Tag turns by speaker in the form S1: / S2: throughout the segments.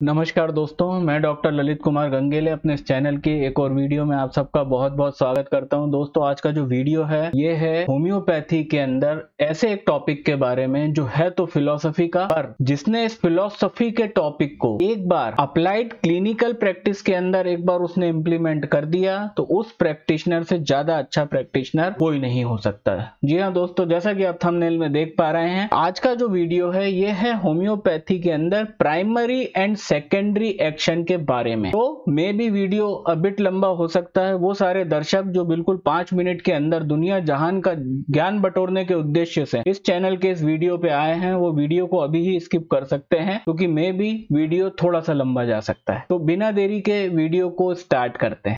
S1: नमस्कार दोस्तों, मैं डॉक्टर ललित कुमार गंगेले अपने इस चैनल के एक और वीडियो में आप सबका बहुत बहुत स्वागत करता हूं। दोस्तों, आज का जो वीडियो है ये है होम्योपैथी के अंदर ऐसे एक टॉपिक के बारे में जो है तो फिलॉसफी का, पर जिसने इस फिलॉसफी के टॉपिक को एक बार अप्लाइड क्लिनिकल प्रैक्टिस के अंदर एक बार उसने इम्प्लीमेंट कर दिया तो उस प्रैक्टिशनर से ज्यादा अच्छा प्रैक्टिशनर कोई नहीं हो सकता है। जी हाँ दोस्तों, जैसा कि आप थंबनेल में देख पा रहे हैं, आज का जो वीडियो है ये है होम्योपैथी के अंदर प्राइमरी एंड सेकेंडरी एक्शन के बारे में। तो मे भी वीडियो अबिट लंबा हो सकता है। वो सारे दर्शक जो बिल्कुल 5 मिनट के अंदर दुनिया जहान का ज्ञान बटोरने के उद्देश्य से इस चैनल के इस वीडियो पे आए हैं, वो वीडियो को अभी ही स्किप कर सकते हैं क्योंकि मे भी वीडियो थोड़ा सा लंबा जा सकता है। तो बिना देरी के वीडियो को स्टार्ट करते हैं।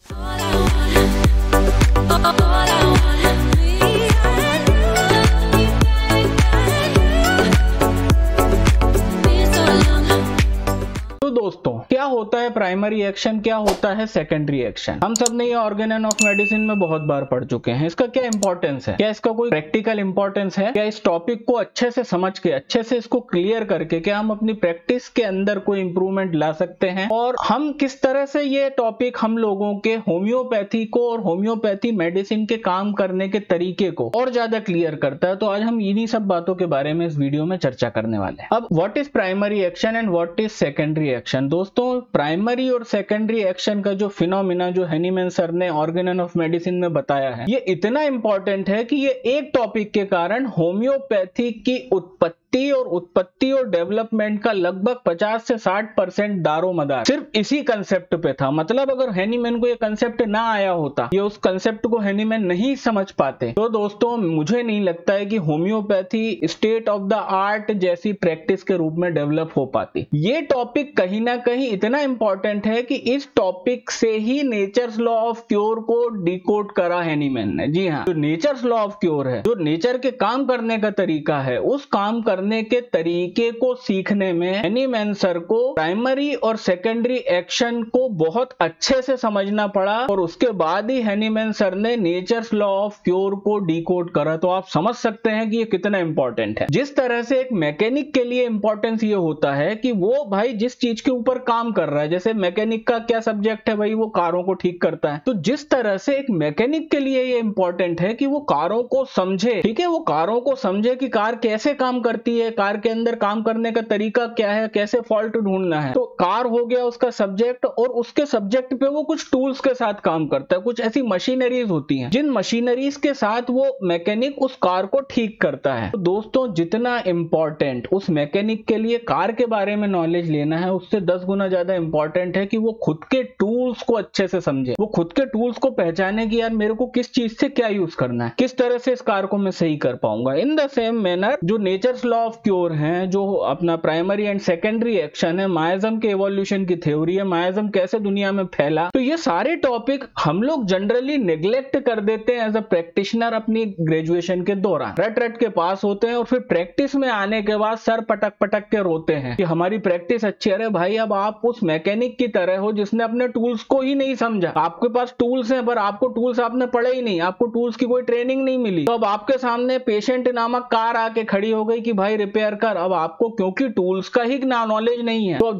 S1: दोस्तों, क्या होता है प्राइमरी एक्शन, क्या होता है सेकेंडरी एक्शन? हम सब ने ये ऑर्गेन ऑफ मेडिसिन में बहुत बार पढ़ चुके हैं। इसका क्या इंपॉर्टेंस है? क्या इसका कोई प्रैक्टिकल इंपॉर्टेंस है? क्या इस टॉपिक को अच्छे से समझ के, अच्छे से इसको क्लियर करके क्या हम अपनी प्रैक्टिस के अंदर कोई इंप्रूवमेंट ला सकते हैं? और हम किस तरह से ये टॉपिक हम लोगों के होम्योपैथी को और होम्योपैथी मेडिसिन के काम करने के तरीके को और ज्यादा क्लियर करता है? तो आज हम इन्हीं सब बातों के बारे में इस वीडियो में चर्चा करने वाले हैं। अब what is primary action and what is secondary action? दोस्तों, प्राइमरी और सेकेंडरी एक्शन का जो फिनोमिना जो हैनीमैन सर ने ऑर्गेन ऑफ मेडिसिन में बताया है, ये इतना इंपॉर्टेंट है कि ये एक टॉपिक के कारण होम्योपैथी की उत्पत्ति और डेवलपमेंट का लगभग 50 से 60% दारोमदार सिर्फ इसी कंसेप्ट पे था। मतलब अगर हैनीमैन को ये कंसेप्ट ना आया होता, ये उस कंसेप्ट को हैनीमैन नहीं समझ पाते, तो दोस्तों मुझे नहीं लगता है कि homeopathy state of the art जैसी प्रैक्टिस के रूप में डेवलप हो पाती। ये टॉपिक कहीं ना कहीं इतना इंपॉर्टेंट है कि इस टॉपिक से ही नेचर्स लॉ ऑफ क्योर को डिकोड करा हैनीमैन ने। जी हाँ, जो नेचर्स लॉ ऑफ क्योर है, जो नेचर के काम करने का तरीका है, उस काम करने के तरीके को सीखने में हैनीमैन सर को प्राइमरी और सेकेंडरी एक्शन को बहुत अच्छे से समझना पड़ा और उसके बाद ही हैनीमैन सर ने नेचर्स लॉ ऑफ क्योर को डिकोड करा। तो आप समझ सकते हैं कि ये कितना इंपॉर्टेंट है। जिस तरह से एक मैकेनिक के लिए इंपॉर्टेंस ये होता है कि वो भाई जिस चीज के ऊपर काम कर रहा है, जैसे मैकेनिक का क्या सब्जेक्ट है भाई, वो कारों को ठीक करता है, तो जिस तरह से एक मैकेनिक के लिए ये इंपॉर्टेंट है कि वो कारों को समझे, ठीक है, वो कारों को समझे कि कार कैसे काम करती है, कार के अंदर काम करने का तरीका क्या है, कैसे फॉल्ट ढूंढना है। तो कार हो गया उसका सब्जेक्ट, और उसके सब्जेक्ट पे वो कुछ टूल्स के साथ काम करता है, कुछ ऐसी मशीनरीज होती हैं जिन मशीनरीज के साथ वो मैकेनिक उस कार को ठीक करता है। तो दोस्तों, जितना इंपॉर्टेंट उस मैकेनिक के लिए कार के बारे में नॉलेज लेना है, उससे 10 गुना ज्यादा इंपॉर्टेंट है कि वो खुद के टूल्स को अच्छे से समझे, वो खुद के टूल्स को पहचाने कि यार मेरे को किस चीज से क्या यूज करना है, किस तरह से इस कार को मैं सही कर पाऊंगा। इन द सेम मैनर जो नेचर्स लॉ ऑफ क्योर है, जो अपना प्राइमरी एंड सेकेंडरी एक्शन है, मायाज्म के एवोल्यूशन की थ्योरी है, मायाज्म कैसे दुनिया में फैला, तो ये सारे टॉपिक हम लोग जनरली नेग्लेक्ट कर देते हैं एज अ प्रैक्टिशनर अपनी ग्रेजुएशन के दौरान। रट के पास होते हैं और फिर प्रैक्टिस में आने के बाद सर पटक पटक के रोते हैं कि हमारी प्रैक्टिस अच्छी है। अरे भाई, अब आप उस मैकेनिक की तरह हो जिसने अपने टूल्स को ही नहीं समझा। आपके पास टूल्स हैं पर आपको टूल्स आपने पढ़े ही नहीं, आपको टूल्स की कोई ट्रेनिंग नहीं मिली। तो अब आपके सामने पेशेंट नामक कार आके खड़ी हो गई कि भाई रिपेयर कर। अब आपको क्योंकि टूल्स का ही नॉलेज नहीं है, तो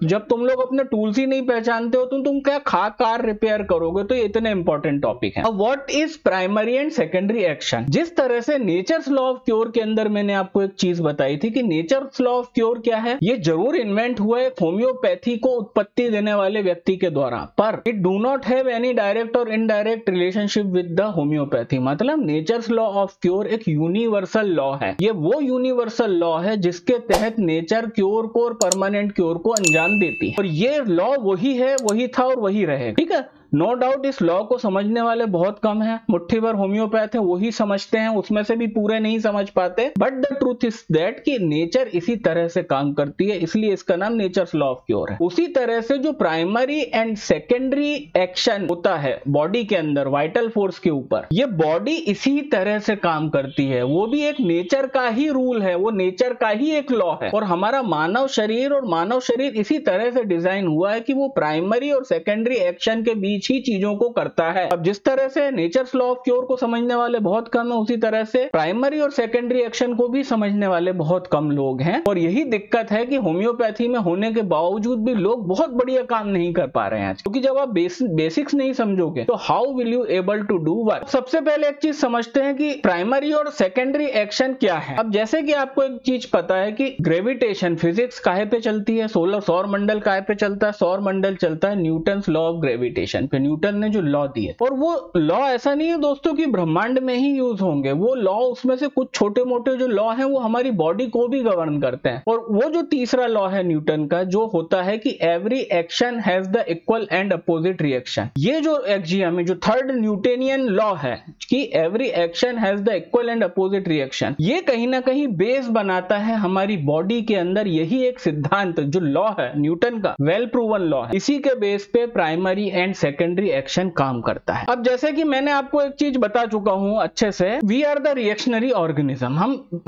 S1: जब तुम लोग अपने टूल्स ही नहीं पहचानते हो तो तुम क्या कार रिपेयर करोगे? तो ये इतने इंपॉर्टेंट टॉपिक है। अब what is primary and secondary action? जिस तरह से नेचर्स लॉ ऑफ क्योर के अंदर मैंने आपको एक चीज बताई थी कि नेचर्स लॉ ऑफ क्योर क्या है, ये जरूर इन्वेंट हुआ है होम्योपैथी को उत्पत्ति देने वाले व्यक्ति के द्वारा, पर it do not have any direct और indirect relationship with the homeopathy. मतलब नेचर्स लॉ ऑफ क्योर एक यूनिवर्सल लॉ है। ये वो यूनिवर्सल लॉ है जिसके तहत नेचर क्योर को और परमानेंट क्योर को अंजाम देती है, और ये लॉ वही है, वही था और वही रहेगा। ठीक है, नो डाउट इस लॉ को समझने वाले बहुत कम हैं, मुट्ठी भर होम्योपैथ है वही समझते हैं, उसमें से भी पूरे नहीं समझ पाते। But the truth is that कि नेचर इसी तरह से काम करती है, इसलिए इसका नाम नेचर्स लॉ ऑफ क्योर है। उसी तरह से जो प्राइमरी एंड सेकेंडरी एक्शन होता है बॉडी के अंदर वाइटल फोर्स के ऊपर, ये बॉडी इसी तरह से काम करती है, वो भी एक नेचर का ही रूल है, वो नेचर का ही एक लॉ है। और हमारा मानव शरीर इसी तरह से डिजाइन हुआ है कि वो प्राइमरी और सेकेंडरी एक्शन के बीच बीच ही चीजों को करता है। अब जिस तरह से नेचर्स लॉ ऑफ क्योर को समझने वाले बहुत कम है, उसी तरह से प्राइमरी और सेकेंडरी एक्शन को भी समझने वाले बहुत कम लोग हैं। और यही दिक्कत है कि होम्योपैथी में होने के बावजूद भी लोग बहुत बढ़िया काम नहीं कर पा रहे हैं, क्योंकि जब आप बेसिक्स नहीं समझोगे तो how will you able to do work. सबसे पहले एक चीज समझते हैं कि प्राइमरी और सेकेंडरी एक्शन क्या है। अब जैसे कि आपको एक चीज पता है कि ग्रेविटेशन फिजिक्स काहे पे चलती है, सौर मंडल काहे पे चलता है, सौर मंडल चलता है न्यूटन्स लॉ ऑफ ग्रेविटेशन पे। न्यूटन ने जो लॉ दिए, और वो लॉ ऐसा नहीं है दोस्तों कि ब्रह्मांड में ही यूज होंगे, वो लॉ उसमें से कुछ छोटे मोटे जो लॉ हैं वो हमारी बॉडी को भी गवर्न करते हैं। और वो जो तीसरा लॉ है न्यूटन का, जो होता है कि every action has the equal and opposite reaction. ये जो एक्सियम है, जो थर्ड न्यूटनियन लॉ है कि every action has the equal and opposite reaction, ये कहीं ना कहीं बेस बनाता है हमारी बॉडी के अंदर। यही एक सिद्धांत जो लॉ है न्यूटन का, वेल प्रूवन लॉ है, इसी के बेस पे प्राइमरी एंड सेकेंडरी एक्शन काम करता है। अब जैसे कि मैंने आपको एक चीज बता चुका हूं अच्छे से, we are the reactionary organism.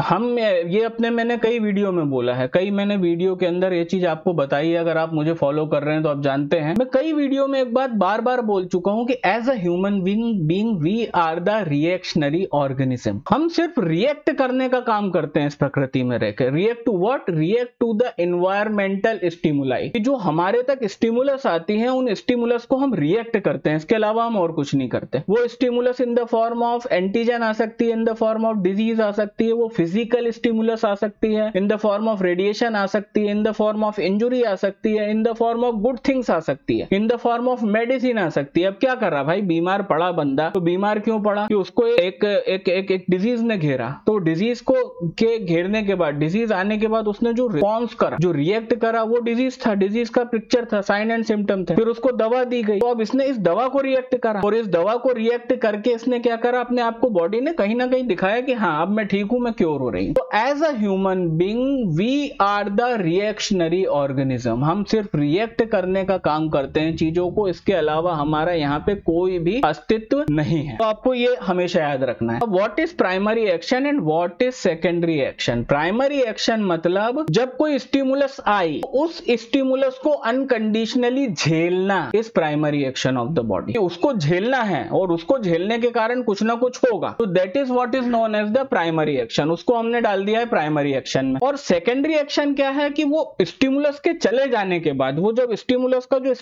S1: हम ये अपने मैंने कई वीडियो में बोला है, कई मैंने वीडियो के अंदर ये चीज आपको बताई है। अगर आप मुझे फॉलो कर रहे हैं तो आप जानते हैं, मैं कई वीडियो में एक बात बार बार बोल चुका हूं कि as a human being we are the reactionary organism. हम सिर्फ रिएक्ट करने का काम करते हैं इस प्रकृति में रहकर। React to what? React to the environmental stimuli. जो हमारे तक स्टिमुलस आती हैं, उन स्टिमुलस को हम रिएक्ट करते हैं, इसके अलावा हम और कुछ नहीं करते। वो stimulus in the form of antigen आ सकती है, in the form of disease आ सकती है, वो फिजिकल स्टिमुलस आ सकती है, in the form of radiation आ सकती है, in the form of injury आ सकती है, in the form of good things आ सकती है, in the form of medicine आ सकती है। अब क्या कर रहा भाई, बीमार पड़ा बंदा, तो बीमार क्यों पड़ा? कि उसको एक डिजीज ने घेरा, तो डिजीज को के घेरने के बाद, डिजीज आने के बाद उसने जो रिस्पॉन्स करा, जो रिएक्ट करा, वो डिजीज था, डिजीज का पिक्चर था, साइन एंड सिम्टम थे। फिर उसको दवा दी गई, तो अब इसने इस दवा को रिएक्ट करा, और इस दवा को रिएक्ट करके इसने क्या करा, अपने आप को बॉडी ने कहीं ना कहीं दिखाया कि हाँ अब मैं ठीक हूं, मैं क्योर हो रही हूं। तो as a human being we are the reactionary organism. हम सिर्फ रिएक्ट करने का काम करते हैं चीजों को, इसके अलावा हमारा यहाँ पे कोई भी अस्तित्व नहीं है। तो आपको ये हमेशा याद रखना है। अब what is primary action and what is secondary action? Primary action मतलब जब कोई स्टिमुलस आई, उस स्टिमुलस को अनकंडीशनली झेलना is primary action of the body. उसको झेलना है और उसको झेलने के कारण कुछ ना कुछ होगा, तो that is what is known as the primary action. उसको हमने डाल दिया है प्राइमरी एक्शन में। और सेकेंडरी एक्शन क्या है कि वो स्टिमुलस के चले जाने के बाद, वो जब स्टिमुलस का जो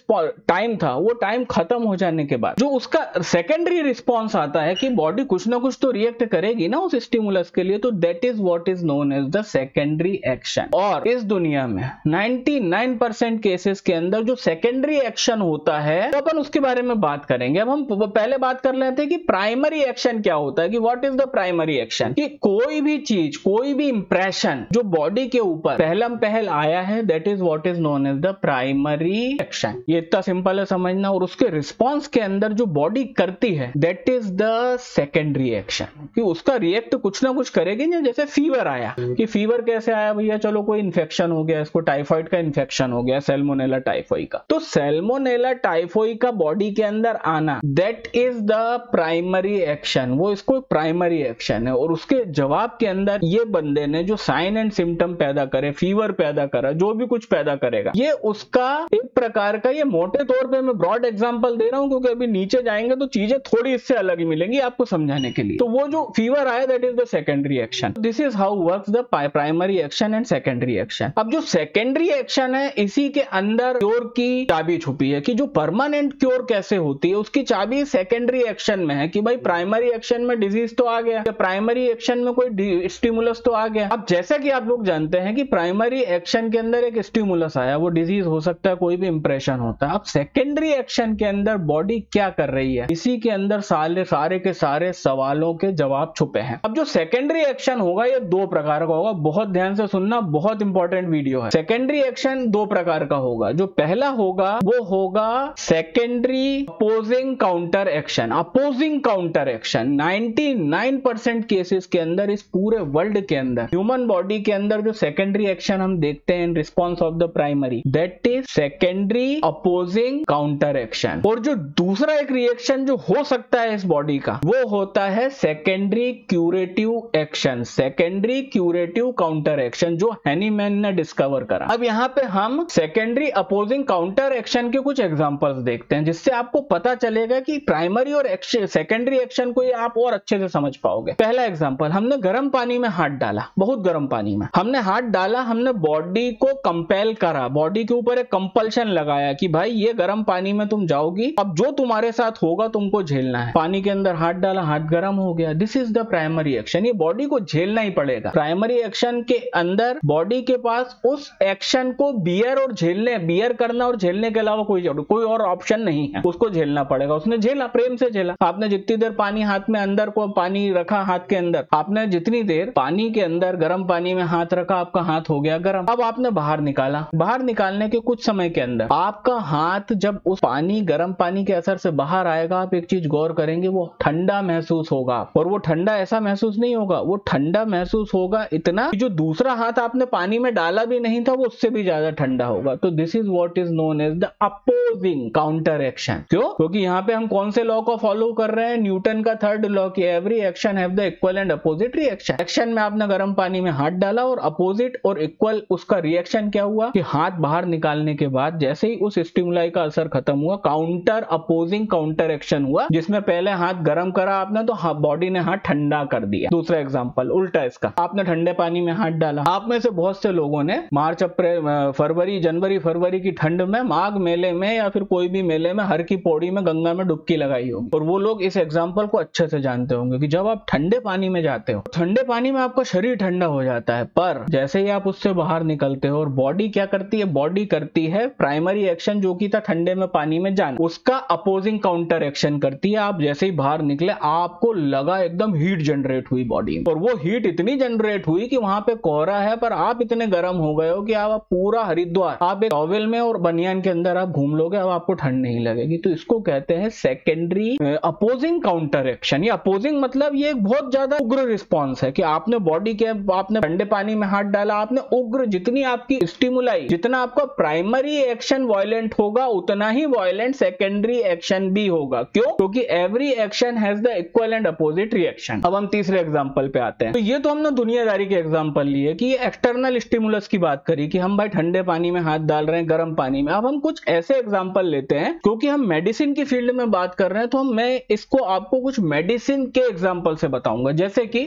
S1: टाइम था, वो टाइम खत्म हो जाने के बाद जो उसका सेकेंडरी रिस्पॉन्स आता है कि बॉडी कुछ ना कुछ तो रिएक्ट करेगी ना उस स्टिमुलस के लिए, तो that is what is known as the secondary action. और इस दुनिया में 99% केसेस के अंदर जो सेकेंडरी एक्शन होता है, तो अपन उसके बारे में बात करेंगे। अब हम पहले बात कर लेते हैं कि प्राइमरी एक्शन क्या होता है, कि what is the primary action. कि कोई भी चीज, कोई भी इंप्रेशन जो बॉडी के ऊपर पहलम पहल आया है, that is what is known as the primary action. ये इतना सिंपल है समझना। और उसके रिस्पॉन्स के अंदर जो बॉडी करती है, that is the secondary action. कि उसका रिएक्ट कुछ ना कुछ करेगी ना। जैसे फीवर आया, कि फीवर कैसे आया भैया, चलो कोई इन्फेक्शन हो गया, इसको टाइफाइड का इन्फेक्शन हो गया, सैल्मोनेला टाइफाइड का, तो सैल्मोनेला टाइफाइड का बॉडी के अंदर आना, that is the primary action. वो इसको प्राइमरी एक्शन है। और उसके जवाब के अंदर ये बंदे ने जो साइन एंड सिम्टम पैदा करे, फीवर पैदा करा, जो भी कुछ पैदा करेगा, ये उसका एक प्रकार का, ये मोटे तौर पे मैं ब्रॉड एग्जांपल दे रहा हूं, क्योंकि अभी नीचे जाएंगे तो चीजें थोड़ी इससे अलग ही मिलेंगी आपको समझाने के लिए। तो वो जो फीवर आया, that is the secondary action. This is how works the primary action and secondary action. अब जो सेकेंडरी एक्शन है, इसी के अंदर क्योर की चाबी छुपी है। कि जो परमानेंट क्योर कैसे होती है, उसकी चाबी सेकेंडरी एक्शन में है। कि भाई प्राइमरी एक्शन में डिजीज तो आ गया, प्राइमरी एक्शन में कोई स्टिमुलस तो आ गया। अब जैसा कि आप लोग जानते हैं कि प्राइमरी एक्शन के अंदर एक स्टिमुलस आया, वो डिजीज हो सकता है, कोई भी इंप्रेशन होता है। अब सेकेंडरी एक्शन के अंदर बॉडी क्या कर रही है, इसी के अंदर सारे के सारे सवालों के जवाब छुपे हैं। अब जो सेकेंडरी एक्शन होगा, ये दो प्रकार का होगा। बहुत ध्यान से सुनना, बहुत इंपॉर्टेंट वीडियो है। सेकेंडरी एक्शन दो प्रकार का होगा। जो पहला होगा वो होगा secondary opposing counter action. Opposing counter action 99% cases के अंदर, इस पूरे वर्ल्ड के अंदर, ह्यूमन बॉडी के अंदर जो सेकेंडरी एक्शन हम देखते हैं in response of the primary, that is secondary opposing counter action. और जो दूसरा एक रिएक्शन जो हो सकता है इस बॉडी का, वो होता है secondary curative action, secondary curative counter action, जो हैनीमैन ने डिस्कवर करा। अब यहाँ पे हम सेकेंडरी अपोजिंग काउंटर एक्शन के कुछ एग्जांपल्स देखते हैं। हैं जिससे आपको पता चलेगा कि प्राइमरी और सेकेंडरी एक्शन को ये आप और अच्छे से समझ पाओगे। पहला एग्जांपल, हमने गर्म पानी में हाथ डाला, बहुत गर्म पानी में हमने हाथ डाला, हमने बॉडी को कंपेल करा, बॉडी के ऊपर एक कंपल्शन लगाया कि भाई ये गर्म पानी में तुम जाओगी, अब जो तुम्हारे साथ होगा तुमको झेलना है। पानी के अंदर हाथ डाला, हाथ गर्म हो गया, this is the primary action, ये बॉडी को झेलना ही पड़ेगा। प्राइमरी एक्शन के अंदर बॉडी के पास उस एक्शन को बियर करना और झेलने के अलावा कोई और ऑप्शन नहीं है, उसको झेलना पड़ेगा। उसने झेला, प्रेम से झेला। आपने जितनी देर पानी हाथ में अंदर को पानी रखा हाथ के अंदर, आपने जितनी देर पानी के अंदर गर्म पानी में हाथ रखा, आपका हाथ हो गया गर्म। अब आपने बाहर निकाला, बाहर निकालने के कुछ समय के अंदर आपका हाथ जब उस गर्म पानी के असर से बाहर आएगा, आप एक चीज गौर करेंगे, वो ठंडा महसूस होगा। और वो ठंडा ऐसा महसूस नहीं होगा, वो ठंडा महसूस होगा इतना कि जो दूसरा हाथ आपने पानी में डाला भी नहीं था वो उससे भी ज्यादा ठंडा होगा। तो this is what is known as the opposing counter action. क्यों? क्योंकि यहाँ पे हम कौन से लॉ को फॉलो कर रहे हैं? न्यूटन का थर्ड लॉ कि every action have the equal and opposite reaction. Action में आपने गर्म पानी में हाथ डाला और अपोजिट और इक्वल उसका रिएक्शन क्या हुआ कि हाथ बाहर निकालने के बाद जैसे ही उस स्टिमुलाई का असर खत्म हुआ, काउंटर अपोजिंग काउंटर एक्शन हुआ, जिसमें पहले हाथ गर्म करा आपने तो बॉडी ने हाथ ठंडा कर दिया। दूसरा एग्जांपल उल्टा इसका, आपने ठंडे पानी में हाथ डाला। आप में से बहुत से लोगों ने मार्च अप्रैल जनवरी फरवरी की ठंड में माघ मेले में या फिर कोई भी मेले में हर की पौड़ी में गंगा में डुबकी लगाई होगी, और वो लोग इस एग्जांपल को अच्छे से जानते होंगे कि जब आप ठंडे पानी में जाते हो, ठंडे पानी में आपका शरीर ठंडा हो जाता है, पर जैसे ही आप उससे बाहर निकलते हो और बॉडी क्या करती है? बॉडी करती है प्राइमरी एक्शन जो कि था ठंडे में पानी में जाना, उसका अपोजिंग काउंटर एक्शन करती है। आप जैसे ही बाहर निकले आपको लगा एकदम हीट जनरेट हुई बॉडी में, और वो हीट इतनी जनरेट हुई कि वहां पे कोहरा है पर आप इतने गर्म हो गए हो कि आप पूरा हरिद्वार आप एक टॉवेल में और बनियान के अंदर आप घूम लोगे, अब आपको ठंड नहीं लगेगी। तो इसको कहते हैं सेकेंडरी अपोजिंग काउंटर एक्शन। ये अपोजिंग मतलब ये एक बहुत ज्यादा उग्र रिस्पॉन्स है कि आपने बॉडी के आपने ठंडे पानी में हाथ डाला, आपने उग्र, जितनी आपकी स्टिमुलाई, जितना आपका प्राइमरी एक्शन वायलेंट होगा उतना ही वायलेंट सेकेंडरी एक्शन भी होगा। क्यों? क्योंकि every action has the equal and opposite reaction. अब हम तीसरे एग्जांपल पे आते हैं। तो ये तो हमने दुनियादारी के एग्जांपल लिए कि ये एक्सटर्नल स्टिमुलस की बात करी कि हम भाई ठंडे पानी में हाथ डाल रहे हैं गर्म पानी में। अब हम कुछ ऐसे एग्जांपल लेते हैं, क्योंकि हम मेडिसिन की फील्ड में बात कर रहे हैं, तो मैं इसको आपको कुछ मेडिसिन के एग्जांपल से बताऊंगा। जैसे कि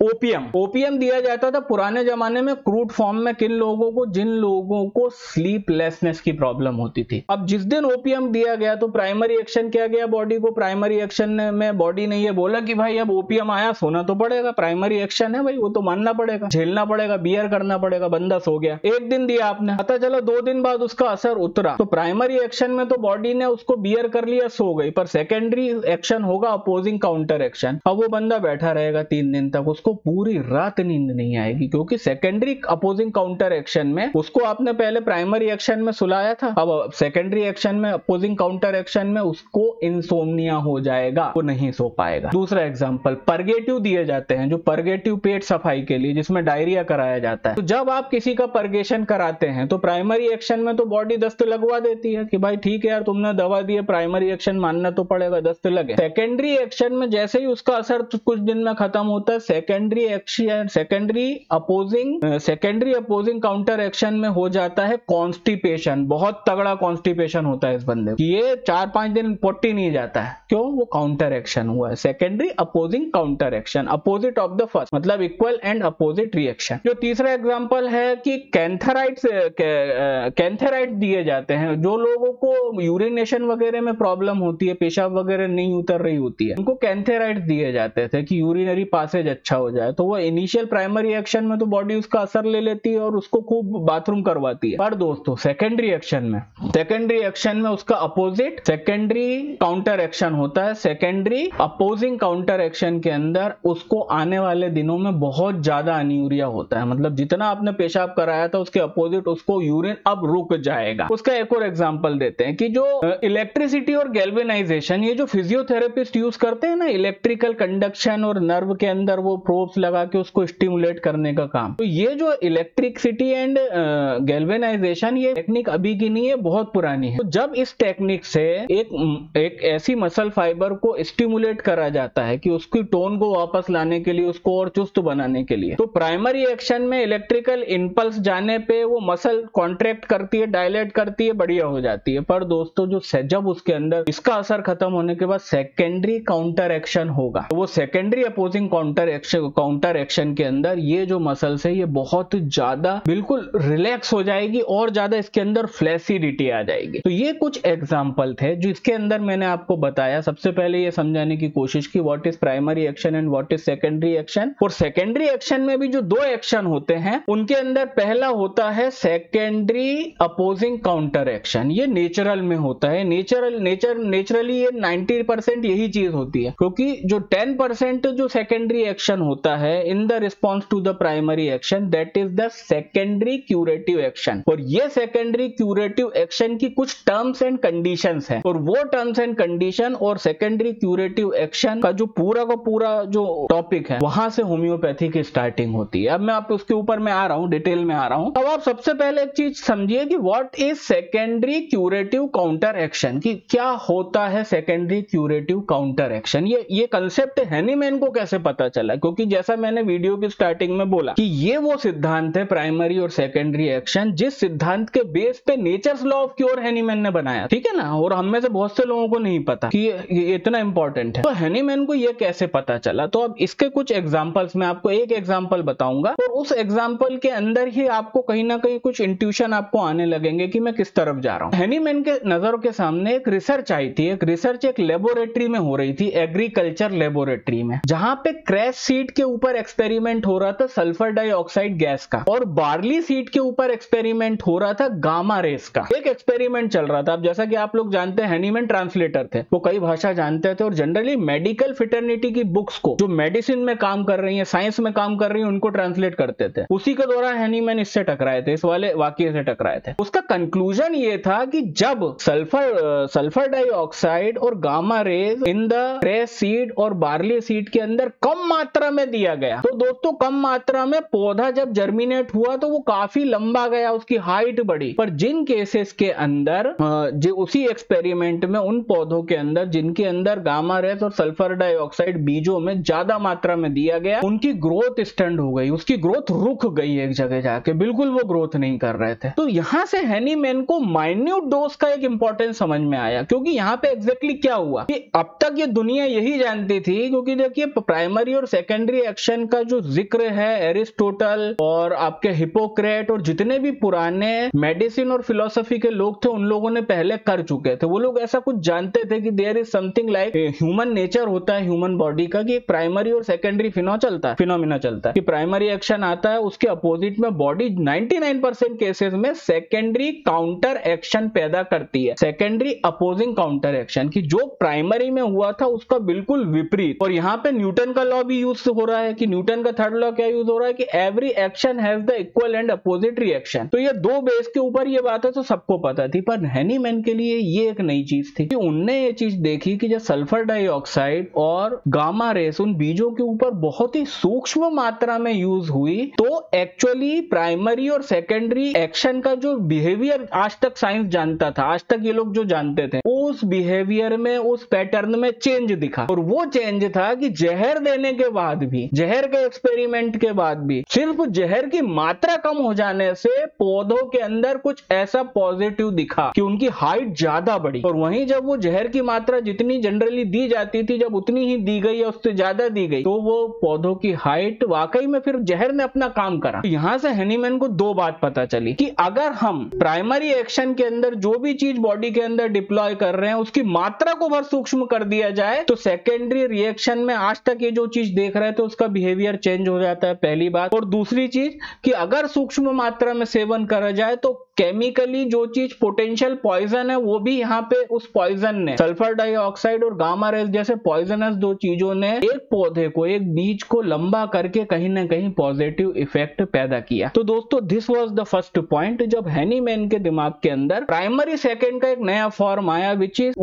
S1: ओपियम दिया जाता था पुराने जमाने में क्रूड फॉर्म में किन लोगों को? जिन लोगों को स्लीपलेसनेस की प्रॉब्लम होती थी। अब जिस दिन ओपियम दिया गया तो प्राइमरी एक्शन क्या गया बॉडी को? प्राइमरी एक्शन में बॉडी ने ये बोला कि भाई अब ओपियम आया, सोना तो पड़ेगा, प्राइमरी एक्शन है भाई, वो तो मानना पड़ेगा, झेलना पड़ेगा, बियर करना पड़ेगा, बंदा सो गया। एक दिन दिया आपने, पता चला 2 दिन बाद उसका असर उतरा, तो प्राइमरी एक्शन में तो बॉडी ने उसको बियर कर लिया, सो गई, पर सेकेंडरी एक्शन होगा अपोजिंग काउंटर एक्शन। अब वो बंदा बैठा रहेगा 3 दिन तक, उसको पूरी रात नींद नहीं आएगी, क्योंकि सेकेंडरी अपोजिंग काउंटर एक्शन में उसको आपने पहले प्राइमरी एक्शन में सुलाया था, अब सेकेंडरी एक्शन में अपोजिंग काउंटर एक्शन में उसको इंसोम्निया हो जाएगा, वो नहीं सो पाएगा। दूसरा एग्जांपल, परगेटिव दिए जाते हैं, जो परगेटिव पेट सफाई के लिए, जिसमें डायरिया कराया जाता है। तो जब आप किसी का परगेशन कराते हैं तो प्राइमरी एक्शन में तो बॉडी दस्त लगवा देती है कि भाई ठीक है यार तुमने दवा दी है, प्राइमरी एक्शन मानना तो पड़ेगा, दस्त लगे। सेकेंडरी एक्शन में जैसे ही उसका असर कुछ दिन में खत्म होता है, secondary action, secondary opposing counter action में हो जाता है कॉन्स्टिपेशन। बहुत तगड़ा कॉन्स्टिपेशन होता है इस बंदे को, ये 4-5 दिन पोटी नहीं जाता है। क्यों? वो काउंटर एक्शन हुआ है, secondary opposing counter action, opposite of the first, मतलब इक्वल एंड अपोजिट रिएक्शन। जो तीसरा एग्जांपल है कि कैंथेराइट दिए जाते हैं, जो लोगों को यूरिनेशन वगैरह में प्रॉब्लम होती है, पेशाब वगैरह नहीं उतर रही होती है, उनको कैंथेराइट दिए जाते थे कि यूरिनरी पासेज अच्छा हो जाए। तो वो इनिशियल प्राइमरी एक्शन में तो बॉडी उसका असर ले लेती है और उसको खूब बाथरूम करवाती है, पर दोस्तों सेकेंडरी एक्शन में उसका अपोजिट सेकेंडरी काउंटर एक्शन होता है। सेकेंडरी अपोजिंग काउंटर एक्शन के अंदर उसको आने वाले दिनों में बहुत ज्यादा अनियूरिया होता है, मतलब जितना आपने पेशाब कराया था उसके अपोजिट उसको यूरिन अब रुक जाएगा। उसका एक और एग्जांपल देते हैं कि जो इलेक्ट्रिसिटी और गैल्वेनाइजेशन, ये जो फिजियोथेरेपिस्ट यूज करते हैं ना, इलेक्ट्रिकल कंडक्शन और नर्व के अंदर वो प्रोब्स लगा के उसको स्टिमुलेट करने का काम, तो ये जो इलेक्ट्रिसिटी एंड गैल्वेनाइजेशन, ये टेक्निक अभी की नहीं है, बहुत पुरानी है। तो जब इस टेक्निक से एक ऐसी मसल फाइबर को स्टिमुलेट करा जाता है कि उसकी टोन को वापस लाने के लिए, उसको और चुस्त बनाने के लिए, तो प्राइमरी एक्शन में इलेक्ट्रिकल इंपल्स जाने पे वो मसल कॉन्ट्रैक्ट करती है, डायलेट करती है, बढ़िया हो जाती है। पर दोस्तों जब जब उसके अंदर इसका असर खत्म होने के बाद सेकेंडरी काउंटर एक्शन होगा, तो वो सेकेंडरी अपोजिंग काउंटर एक्शन के अंदर ये जो मसल्स है ये बहुत ज्यादा बिल्कुल रिलैक्स हो जाएगी और ज्यादा इसके अंदर फ्लेसिडिटी आ जाएगी। तो ये कुछ एग्जाम्पल थे जो इसके अंदर मैंने आपको बताया। सबसे पहले ये समझाने की कोशिश की what is primary action and what is secondary action. और सेकेंडरी एक्शन में भी जो दो एक्शन होते हैं उनके अंदर पहला होता है सेकेंडरी अपोजिंग काउंटर एक्शन। ये नेचुरल में होता है, नेचुरली ये 90% यही चीज होती है, क्योंकि जो 10% जो सेकेंडरी एक्शन होता है in the response to the primary action that is the secondary curative action. और ये सेकेंडरी क्यूरेटिव एक्शन की कुछ टर्म्स एंड कंडीशंस हैं, और वो टर्म्स एंड कंडीशन और सेकेंडरी क्यूरेटिव एक्शन का जो पूरा का पूरा जो टॉपिक है वहां से होम्योपैथी की स्टार्टिंग होती है। अब मैं आप उसके ऊपर में आ रहा हूं, डिटेल में आ रहा हूं। अब आप सबसे पहले एक चीज समझिए कि what is secondary curative counter action, कि क्या होता है सेकेंडरी क्यूरेटिव काउंटर एक्शन। ये कंसेप्ट हैनीमैन को कैसे पता चला, क्योंकि जैसा मैंने वीडियो की स्टार्टिंग में बोला कि ये वो सिद्धांत है प्राइमरी और सेकेंडरी एक्शन जिस सिद्धांत के बेस पे nature's law of cure Hahnemann ने बनाया, ठीक है ना। और हम में से बहुत से लोगों को नहीं पता कि ये इतना इंपॉर्टेंट है। तो हैनीमैन को ये कैसे पता चला, तो अब इसके कुछ एग्जांपल्स मैं आपको एक एग्जांपल बताऊंगा, और उस एग्जांपल के अंदर ही आपको कहीं ना कहीं कुछ इंट्यूशन आपको आने लगेंगे कि मैं किस तरफ जा रहा हूं। हैनीमैन के नजरों के सामने एक रिसर्च आई थी, एक लेबोरेटरी में हो रही थी, एग्रीकल्चर लेबोरेटरी में, जहां पे क्रैश सीड के ऊपर एक्सपेरिमेंट हो रहा था सल्फर डाइऑक्साइड गैस का, और बार्ली सीड के ऊपर एक्सपेरिमेंट हो रहा था गामा रेस का। एक एक्सपेरिमेंट चल रहा था। अब जैसा कि आप लोग जानते हैं हैनीमैन ट्रांसलेटर थे, वो कई भाषा जानते थे, और जनरली मेडिकल फिटर्निटी की बुक्स को जो मेडिसिन में काम कर रही है, साइंस में काम कर रही है, उनको ट्रांसलेट करते थे। उसी के दौरान हैनीमैन इससे टकराए थे, इस वाले वाक्य से टकराए थे। उसका कंक्लूजन ये था कि जब सल्फर डाइऑक्साइड और gamma rays in the crash seed और बार्ली सीड के अंदर कम मात्रा में दिया गया, तो दोस्तों कम मात्रा में पौधा जब जर्मिनेट हुआ तो वो काफी लंबा गया, उसकी हाइट बढ़ी। पर जिन केसेस के अंदर जो उसी एक्सपेरिमेंट में उन पौधों के अंदर जिनके अंदर गामा रेज और सल्फर डाइऑक्साइड बीजों में ज्यादा मात्रा में दिया गया, उनकी ग्रोथ स्टंट हो गई, उसकी ग्रोथ रुक गई एक जगह जाके, बिल्कुल वो ग्रोथ नहीं कर रहे थे। तो यहां से हैनीमैन को माइन्यूट डोज का एक इंपॉर्टेंस समझ में आया, क्योंकि यहां पे एग्जैक्टली क्या हुआ कि अब तक ये दुनिया यही जानती थी, क्योंकि देखिए प्राइमरी और सेकेंडरी एक्शन का जो जिक्र है एरिस्टोटल और आपके हिपोक्रेट और जितने भी पुराने मेडिसिन और फिलोसफी के लोग थे उन लोगों ने पहले कर चुके थे। वो लोग ऐसा कुछ जानते थे कि there is something like human nature होता है ह्यूमन बॉडी का, कि प्राइमरी और सेकेंडरी फिनोमिना चलता है कि प्राइमरी एक्शन आता है उसके अपोजिट में बॉडी 99% केसेस में सेकेंडरी काउंटर एक्शन पैदा करती है, सेकेंडरी अपोजिंग काउंटर एक्शन, की जो प्राइमरी में हुआ था उसका बिल्कुल विपरीत। और यहाँ पे न्यूटन का लॉ भी यूज हो रहा है, कि न्यूटन का थर्ड लॉ क्या यूज हो रहा है कि every action has the equal and opposite reaction. तो ये दो बेस के ऊपर ये बात है तो सबको पता थी, पर हैनीमैन के लिए ये एक नई चीज थी कि उनने ये चीज देखी कि जब सल्फर डाइऑक्साइड और गामा रेस उन बीजों के ऊपर बहुत ही सूक्ष्म मात्रा में यूज हुई, तो एक्चुअली प्राइमरी और सेकेंडरी एक्शन का जो बिहेवियर आज तक साइंस जानता था, आज तक ये लोग जो जानते थे, उस बिहेवियर में, उस पैटर्न में चेंज दिखा। और वो चेंज था कि जहर देने के बाद भी, जहर के एक्सपेरिमेंट के बाद भी, सिर्फ जहर की मात्रा कम हो जाने से पौधों के अंदर कुछ ऐसा पॉजिटिव दिखा कि उनकी हाइट ज्यादा बढ़ी। और वहीं जब वो जहर की मात्रा जितनी जनरली दी जाती थी, जब उतनी ही दी गई या उससे ज्यादा दी गई, तो वो पौधों की हाइट वाकई में फिर जहर ने अपना काम करा। तो यहां से हैनीमैन को दो बात पता चली कि अगर हम प्राइमरी एक्शन के अंदर जो भी चीज बॉडी के अंदर डिप्लॉय कर रहे हैं उसकी मात्रा को बहुत सूक्ष्म कर दिया जाए, तो सेकेंडरी रिएक्शन में आज तक ये जो चीज देख रहे थे उसका बिहेवियर चेंज हो जाता है, पहली बात। और दूसरी चीज कि अगर सूक्ष्म मात्रा में सेवन करा जाए तो केमिकली जो चीज पोटेंशियल पॉइजन है वो भी यहाँ पे उस पॉइजन ने, सल्फर डाइऑक्साइड और गामा रेस जैसे पॉइजनस दो चीजों ने एक पौधे को, एक बीज को लंबा करके कहीं ना कहीं पॉजिटिव इफेक्ट पैदा किया। तो दोस्तों this was the first point, जब हैनीमैन के दिमाग के अंदर प्राइमरी सेकेंड का एक नया फॉर्म आया, विच इज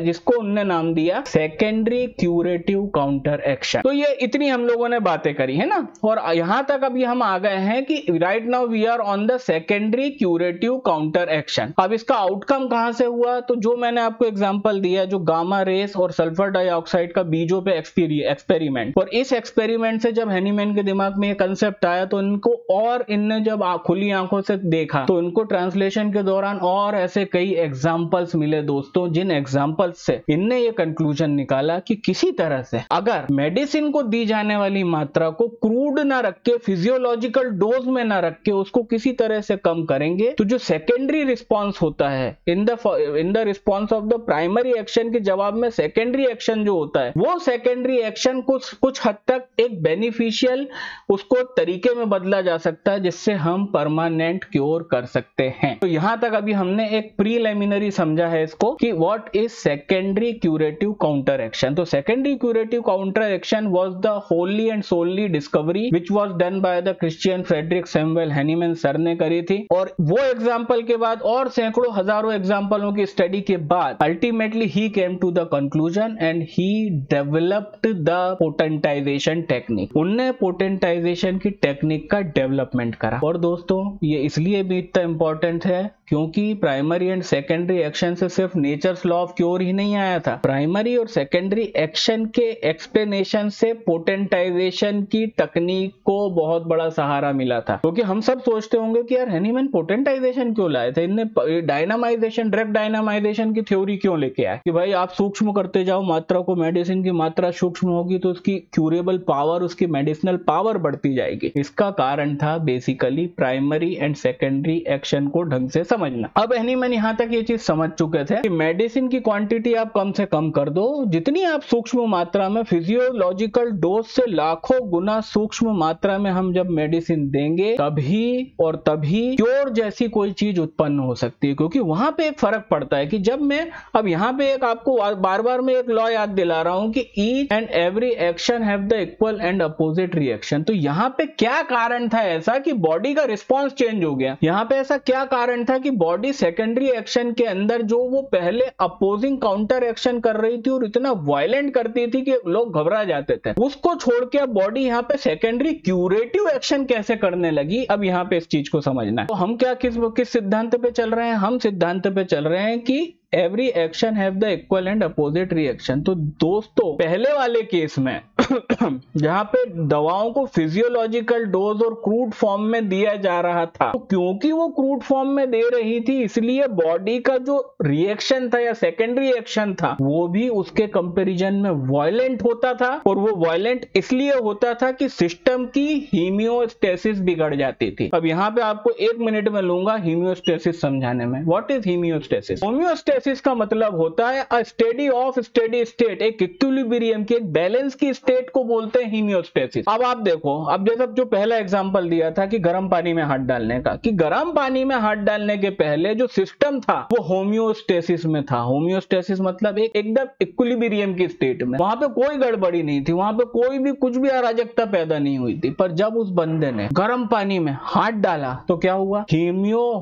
S1: जिसको उनने नाम दिया सेकेंडरी क्यूरेटिव काउंटर एक्शन। तो ये इतनी हम लोगों ने बातें करी है ना, और यहां तक अभी हम आ गए हैं कि right now we are on the secondary curative counter action. अब इसका आउटकम कहां से हुआ, तो जो मैंने आपको एग्जांपल दिया, जो गामा रेस और सल्फर डाइऑक्साइड का बीजों पे एक्सपेरिमेंट, और इस एक्सपेरिमेंट से जब हैनीमैन के दिमाग में ये कंसेप्ट आया तो इनको, और इनने जब खुली आंखों से देखा तो इनको ट्रांसलेशन के दौरान और ऐसे कई एग्जांपल्स मिले दोस्तों, जिन एग्जांपल्स से इनने ये कंक्लूजन निकाला कि किसी तरह से अगर मेडिसिन को दी जाने वाली मात्रा को क्रूड ना रख के, फिजियोलॉजिकल डोज में ना रख के उसको किसी तरह से कम करेंगे, तो जो सेकेंडरी रिस्पॉन्स होता है in the response of the primary action के जवाब में सेकेंडरी एक्शन जो होता है, वो सेकेंडरी एक्शन कुछ हद तक एक बेनिफिशियल उसको तरीके में बदला जा सकता है जिससे हम परमानेंट क्योर कर सकते हैं। तो यहां तक अभी हमने एक प्रीलिमिनरी समझा है इसको कि what is secondary curative counter action. तो secondary curative counter action was the holy and solely discovery which was done by the Christian Frederick Samuel Hahnemann sir ने करी थी, और वो एग्जांपल के बाद और सैकड़ों हजारों एग्जांपलों की स्टडी के बाद ultimately he came to the conclusion and he developed the potentization technique. उनने पोटेंटाइजेशन की टेक्निक का डेवलपमेंट करा। और दोस्तों ये इसलिए भी इतना इंपॉर्टेंट है क्योंकि प्राइमरी एंड सेकेंडरी एक्शन से सिर्फ नेचर्स लॉ ऑफ क्योर ही नहीं आया था, प्राइमरी और सेकेंडरी एक्शन के एक्सप्लेनेशन से पोटेंटाइजेशन की तकनीक को बहुत बड़ा सहारा मिला था। क्योंकि हम सब सोचते होंगे कि यार हैनीमैन पोटेंटाइजेशन क्यों लाए थे, इनने डायनामाइजेशन, डायरेक्ट डायनामाइजेशन की थ्योरी क्यों लेके आए कि भाई आप सूक्ष्म करते जाओ मात्रा को, मेडिसिन की मात्रा सूक्ष्म होगी तो उसकी क्यूरेबल पावर, उसकी मेडिसिनल पावर बढ़ती जाएगी। इसका कारण था basically primary and secondary action को ढंग से समझना। अब हैनीमैन यहां तक ये चीज समझ चुके थे कि मेडिसिन की क्वांटिटी आप कम से कम कर दो, जितनी आप सूक्ष्म मात्रा में, फिजियोलॉजिकल डोज से लाखों गुना सूक्ष्म मात्रा में हम जब मेडिसिन देंगे तभी और तभी क्योर जैसी कोई चीज उत्पन्न हो सकती है। क्योंकि वहां पे एक फर्क पड़ता है कि जब मैं, अब यहां पे एक आपको बार बार मैं एक लॉ याद दिला रहा हूं कि each and every action have the equal and opposite reaction. तो यहां पे क्या कारण था ऐसा कि बॉडी का रिस्पॉन्स चेंज हो गया, यहां पे ऐसा क्या कारण था कि बॉडी सेकेंडरी एक्शन के अंदर जो वो पहले अपोजिंग काउंटर एक्शन कर रही थी और इतना वायलेंट करती थी कि लोग घबरा जाते थे, उसको छोड़ के अब बॉडी यहाँ पे सेकेंडरी क्यूरेटिव एक्शन कैसे करने लगी। अब यहाँ पे इस चीज को समझना है। तो हम क्या किस सिद्धांत पे चल रहे हैं, हम सिद्धांत पे चल रहे हैं कि every action have the equal and opposite reaction. तो दोस्तों पहले वाले केस में जहां पे दवाओं को फिजियोलॉजिकल डोज और क्रूड फॉर्म में दिया जा रहा था, तो क्योंकि वो क्रूड फॉर्म में दे रही थी इसलिए बॉडी का जो रिएक्शन था या सेकेंडरी एक्शन था वो भी उसके कंपैरिजन में वायलेंट होता था। और वो वायलेंट इसलिए होता था कि सिस्टम की हीमियोस्टेसिस बिगड़ जाती थी। अब यहाँ पे आपको 1 मिनट में लूंगा हीमियोस्टेसिस समझाने में। What is हीमियोस्टेसिस? होम्योस्टेसिस का मतलब होता है a steady of steady state, एक इक्विलिब्रियम की, एक बैलेंस की स्टेट को बोलते हैं हीमियोस्टेसिस। अब आप देखो, अब जैसा जो पहला एग्जांपल दिया था कि गर्म पानी में हाथ डालने का, कि गर्म पानी में हाथ डालने के पहले जो सिस्टम था वो होम्योस्टेसिस में था। होम्योस्टेसिस मतलब एक एकदम इक्विलिब्रियम की स्टेट में, वहां पे कोई गड़बड़ी नहीं थी, वहां पे कोई भी कुछ भी अराजकता पैदा नहीं हुई थी। पर जब उस बंदे ने गर्म पानी में हाथ डाला तो क्या हुआ?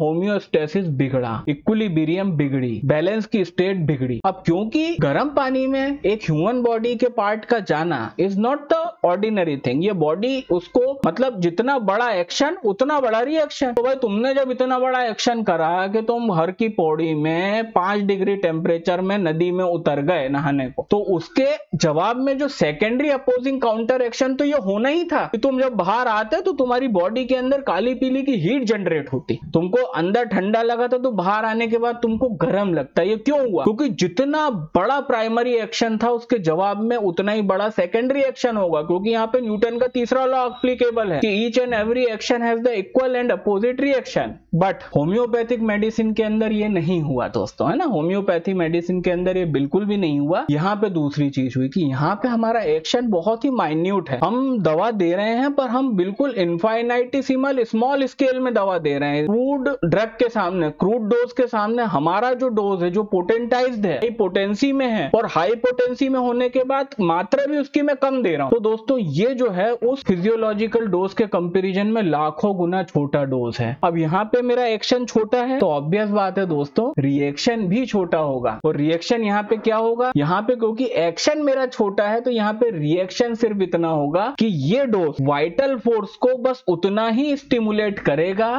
S1: होम्योस्टेसिस बिगड़ा, इक्विलिब्रियम बिगड़ी, बैलेंस की स्टेट बिगड़ी। अब क्योंकि गर्म पानी में एक ह्यूमन बॉडी के पार्ट का जाना is not the ordinary thing, ये बॉडी उसको, मतलब जितना बड़ा एक्शन उतना बड़ा रिएक्शन। तो भाई तुमने जब इतना बड़ा एक्शन करा कि तुम हर की पौड़ी में 5 डिग्री टेम्परेचर में नदी में उतर गए नहाने को, तो उसके जवाब में जो सेकेंडरी अपोजिंग काउंटर एक्शन तो ये होना ही था कि तुम जब बाहर आते तो तुम्हारी बॉडी के अंदर काली पीली की हीट जनरेट होती, तुमको अंदर ठंडा लगा था तो बाहर आने के बाद तुमको गर्म लगता है। ये क्यों हुआ? क्योंकि जितना बड़ा प्राइमरी एक्शन था उसके जवाब में उतना ही बड़ा सेकेंडरी एक्शन होगा। क्योंकि यहाँ पे न्यूटन का तीसरा लॉ एप्लीकेबल है कि each and every action has the equal and opposite reaction. But homeopathic medicine के अंदर ये नहीं हुआ दोस्तों, है ना। होम्योपैथी मेडिसिन के अंदर ये बिल्कुल भी नहीं हुआ। यहाँ पे दूसरी चीज हुई कि यहाँ पे हमारा एक्शन बहुत ही माइन्यूट है। हम दवा दे रहे हैं पर हम बिल्कुल इनफाइनाइटिसिमल स्मॉल स्केल में दवा दे रहे हैं। क्रूड ड्रग के सामने, क्रूड डोज के सामने हमारा जो डोज है, जो पोटेंटाइज्ड है, हाई पोटेंसी में है, और हाई पोटेंसी में होने के बाद मात्रा भी उसकी मैं कम दे रहा हूं, तो दोस्तों ये जो है उस फिजियोलॉजिकल डोज के कंपैरिजन में लाखों गुना छोटा डोज है। अब यहाँ पे मेरा एक्शन छोटा है तो ऑब्वियस बात है दोस्तों रिएक्शन भी छोटा होगा। और रिएक्शन यहाँ पे क्या होगा, यहाँ पे क्योंकि एक्शन मेरा छोटा है तो यहाँ पे रिएक्शन सिर्फ इतना होगा कि ये डोज वाइटल फोर्स को बस उतना ही स्टिमुलेट करेगा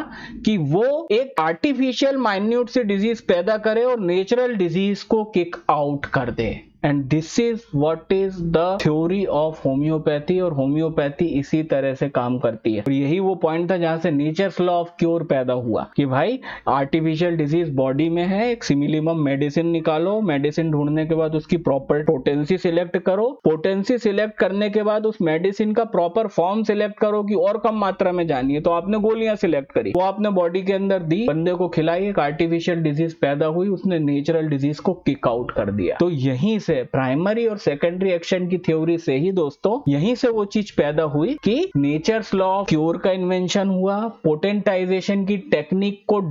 S1: कि वो एक आर्टिफिशियल माइन्यूट सी डिजीज पैदा करे और नेचुरल डिजीज को किक आउट कर दे। And this is what is the theory of homeopathy, और होम्योपैथी इसी तरह से काम करती है। और यही वो पॉइंट था जहां से नेचर्स लॉ ऑफ क्योर पैदा हुआ कि भाई आर्टिफिशियल डिजीज बॉडी में है, एक सिमिलिमम मेडिसिन निकालो, मेडिसिन ढूंढने के बाद उसकी प्रॉपर पोटेंसी सिलेक्ट करो, पोटेंसी सिलेक्ट करने के बाद उस मेडिसिन का प्रॉपर फॉर्म सिलेक्ट करो कि और कम मात्रा में जानी है, तो आपने गोलियां सिलेक्ट करी, वो आपने बॉडी के अंदर दी, बंदे को खिलाई, एक आर्टिफिशियल डिजीज पैदा हुई, उसने नेचुरल डिजीज को किक आउट कर दिया। तो यहीं से प्राइमरी और सेकेंडरी एक्शन की थ्योरी से ही दोस्तों यहीं से वो चीज पैदा हुई कि नेचर्स लॉ ऑफ क्योर का इन्वेंशन हुआ। पोटेंटाइजेशन की टेक्निक को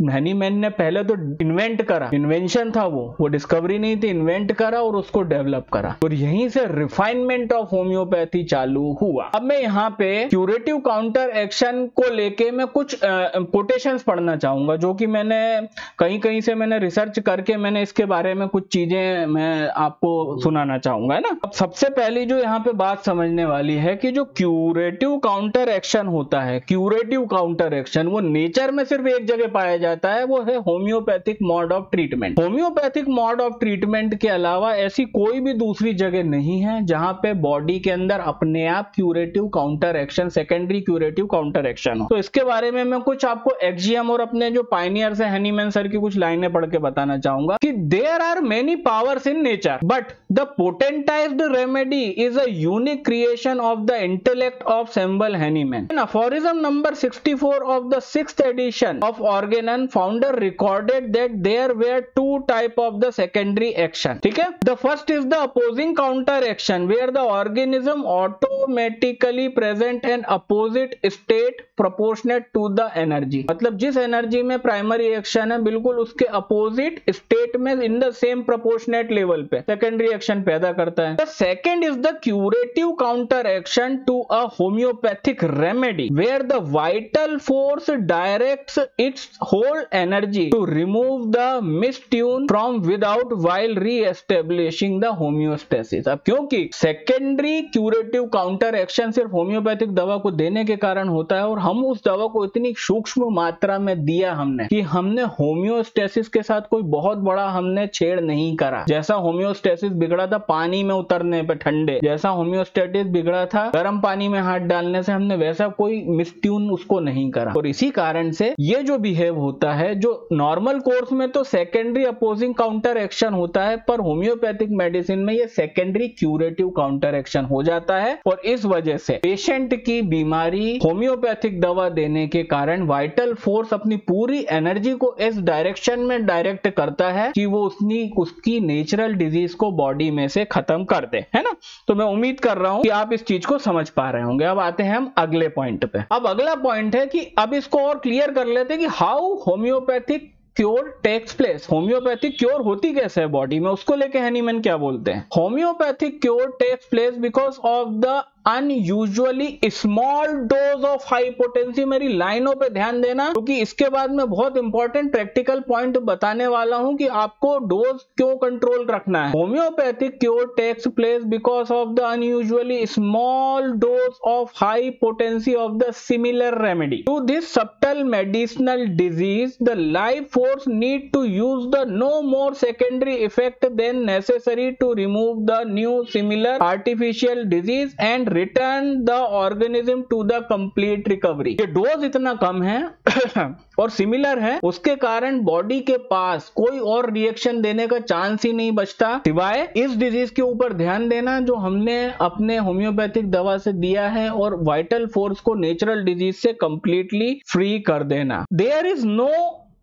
S1: हैनीमैन ने पहले तो इन्वेंट करा, इन्वेंशन था वो डिस्कवरी नहीं थी, इन्वेंट करा और उसको डेवलप करा, और यहीं से रिफाइनमेंट ऑफ होम्योपैथी चालू हुआ। अब मैं यहाँ पे क्यूरेटिव काउंटर एक्शन को लेके मैं कुछ कोटेशंस पढ़ना चाहूंगा जो कि मैंने कहीं से मैंने रिसर्च करके मैंने इसके बारे में कुछ चीजें मैं आपको सुनाना चाहूंगा, है ना। अब सबसे पहली जो यहाँ पे बात समझने वाली है कि जो क्यूरेटिव काउंटर एक्शन होता है, क्यूरेटिव काउंटर एक्शन वो नेचर में सिर्फ एक जगह पाया जाता है, वो है homeopathic mode of treatment. Homeopathic mode of treatment के अलावा ऐसी कोई भी दूसरी जगह नहीं है जहां पे बॉडी के अंदर अपने आप curative counter action, secondary curative counter action हो। तो इसके बारे में मैं कुछ आपको एक्जियम और अपने जो पायनियर्स है हैनीमैन सर की कुछ लाइनें पढ़ के बताना चाहूंगा कि there are many powers in nature but the potentized remedy is a unique creation of the intellect of Samuel Hahnemann. Aphorism number 64 of the 6th edition of Organon founder recorded that there were two type of the secondary action. ठीक है, the first is the opposing counter action where the organism automatically present an opposite state proportionate to the energy. मतलब जिस energy में primary action है बिल्कुल उसके opposite state में in the same proportionate level पे सेकेंडरी एक्शन पैदा करता है। The second is the curative counter action to a homeopathic remedy where the vital force directs its whole energy to remove the mistune from without while re-establishing the homeostasis। अब क्योंकि secondary curative counter action सिर्फ homeopathic दवा को देने के कारण होता है और हम उस दवा को इतनी सूक्ष्म मात्रा में दिया हमने कि हमने होम्योस्टेसिस के साथ कोई बहुत बड़ा हमने छेड़ नहीं करा। जैसा होम्योस्टेसिस बिगड़ा था पानी में उतरने पे ठंडे, जैसा होम्योस्टेटिस बिगड़ा था गर्म पानी में हाथ डालने से, हमने वैसा कोई मिसट्यून उसको नहीं करा। और इसी कारण से ये जो बिहेव होता है, जो नॉर्मल कोर्स में तो सेकेंडरी अपोजिंग काउंटर एक्शन होता है, पर होम्योपैथिक मेडिसिन में ये सेकेंडरी क्यूरेटिव काउंटर एक्शन हो जाता है। और इस वजह से पेशेंट की बीमारी होम्योपैथिक दवा देने के कारण वाइटल फोर्स अपनी पूरी एनर्जी को इस डायरेक्शन में डायरेक्ट करता है कि वो उसकी नेचुरल डिजीज को बॉडी में से खत्म कर दे, है ना। तो मैं उम्मीद कर रहा हूं कि आप इस चीज को समझ पा रहे होंगे। अब आते हैं हम अगले पॉइंट पे। अब अगला पॉइंट है कि अब इसको और क्लियर कर लेते हैं कि how homeopathic cure takes place. Homeopathic cure होती कैसे है बॉडी में, उसको लेके हैनीमैन क्या बोलते हैं। Homeopathic cure takes place because of the unusually small dose of high potency. मेरी लाइनों पे ध्यान देना क्योंकि इसके बाद मैं बहुत इंपॉर्टेंट प्रैक्टिकल पॉइंट बताने वाला हूं कि आपको डोज क्यों कंट्रोल रखना है। Homeopathic cure takes place because of the unusually small dose of high potency of the similar remedy to this subtle medicinal disease. The life force need to use the no more secondary effect than necessary to remove the new similar artificial disease and return the organism to the complete recovery. ये dose इतना कम है और similar है, उसके कारण body के पास कोई और रिएक्शन देने का चांस ही नहीं बचता सिवाय इस डिजीज के ऊपर ध्यान देना जो हमने अपने होम्योपैथिक दवा से दिया है और वाइटल फोर्स को नेचुरल डिजीज से कंप्लीटली फ्री कर देना। There is no